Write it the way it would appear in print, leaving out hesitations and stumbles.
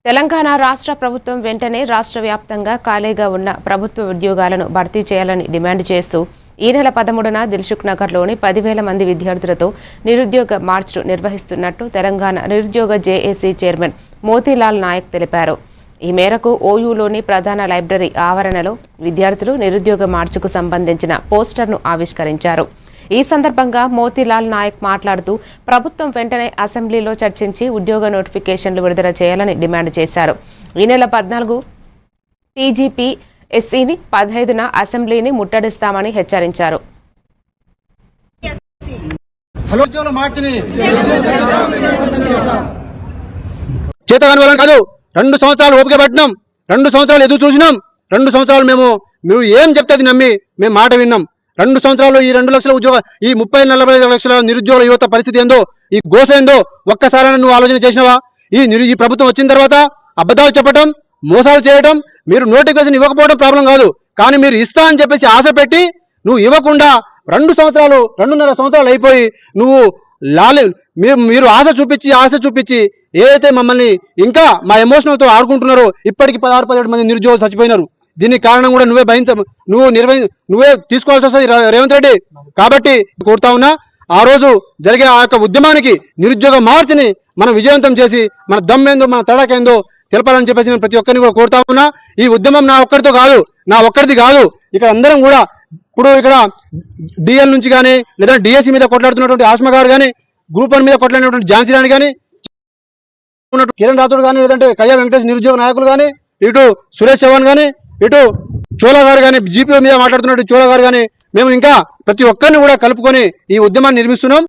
తెలంగాణ రాష్ట్ర ప్రభుత్వం వెంటనే రాష్ట్ర వ్యాప్తంగా ఖాళీగా ఉన్న ప్రభుత్వ ఉద్యోగాలను భర్తీ చేయాలని డిమాండ్ చేస్తూ ఈ నెల 13న దిల్సుఖ్ నగర్లోని 10,000 మంది విద్యార్థులతో నిరుద్యోగ మార్చ్ నిర్వహిస్తున్నట్టు తెలంగాణ నిరుద్యోగ జేఏసీ చైర్మన్ మోతీలాల్ నాయక్ తెలిపారు. ఈ మేరకు ఓయూలోని ప్రధాన లైబ్రరీ ఆవరణలో విద్యార్థులు నిరుద్యోగ మార్చుకు సంబంధించిన పోస్టర్ను ఆవిష్కరించారు. ఈ సందర్భంగా మోతీలాల్ నాయక్ మాట్లాడుతూ ప్రభుత్వం వెంటనే అసెంబ్లీలో చర్చించి ఉద్యోగ నోటిఫికేషన్లు విడుదల చేయాలని డిమాండ్ చేశారు. ఈ నెల 14 టీజీపీఎస్సీని 15న అసెంబ్లీని ముట్టడిస్తామని హెచ్చరించారు. కాదు 2 సంవత్సరాలు ఓపిక పట్టినాం, 2 సంవత్సరాలు ఎదురు చూసినాం, 2 సంవత్సరాలు మీరు ఏం చెప్తే నమ్మి మేము మాట విన్నాం. 2 సంవత్సరాలు ఈ 2 లక్షల ఉద్యోగ ఈ 30-40 లక్షల నిరుద్యోగ యువత పరిస్థితి ఏందో, ఈ గోస ఏందో ఒక్కసారి నువ్వు ఆలోచన చేసినావా? ఈ ప్రభుత్వం వచ్చిన తర్వాత అబద్ధాలు చెప్పడం, మోసాలు చేయడం, మీరు నోటిఫికేషన్ ఇవ్వకపోవడం ప్రాబ్లం కాదు, కానీ మీరు ఇస్తా అని చెప్పేసి ఆశ పెట్టి నువ్వు ఇవ్వకుండా 2 సంవత్సరాలు 2.5 సంవత్సరాలు అయిపోయి నువ్వు మీరు ఆశ చూపించి ఏదైతే మమ్మల్ని ఇంకా మా ఎమోషనల్తో ఆడుకుంటున్నారో ఇప్పటికి 16-17 మంది నిరుద్యోగులు చచ్చిపోయినారు. దీనికి కారణం కూడా నువ్వే తీసుకోవాల్సి వస్తుంది రేవంత్ రెడ్డి. కాబట్టి కోరుతా ఉన్నా, ఆ రోజు జరిగే ఆ యొక్క ఉద్యమానికి నిరుద్యోగ మార్చిని మనం విజయవంతం చేసి మన దమ్మేందో మన తడాకేందో తెలపాలని చెప్పేసి నేను ప్రతి ఒక్కరిని కూడా కోరుతా ఉన్నా. ఈ ఉద్యమం నా ఒక్కరిది కాదు, ఇక్కడ అందరం కూడా ఇప్పుడు ఇక్కడ డిఎల్ నుంచి కానీ లేదా డిఎస్సి మీద కొట్లాడుతున్నటువంటి ఆస్మా గారు కానీ, గ్రూప్ 1 మీద కొట్లాడినటువంటి ఝాన్సీ రాణి కానీ, కిరణ్ రాథోడ్ కానీ, లేదంటే కయ్యా వెంకటేష్ నిరుద్యోగ నాయకులు కానీ, ఇటు సురేష్ చౌహాన్ కానీ, ఇటు చోళా గారు కానీ, జీపీ మీద మాట్లాడుతున్నట్టు చోళా గారు కానీ, మేము ఇంకా ప్రతి ఒక్కరిని కూడా కలుపుకొని ఈ ఉద్యమాన్ని నిర్మిస్తున్నాం.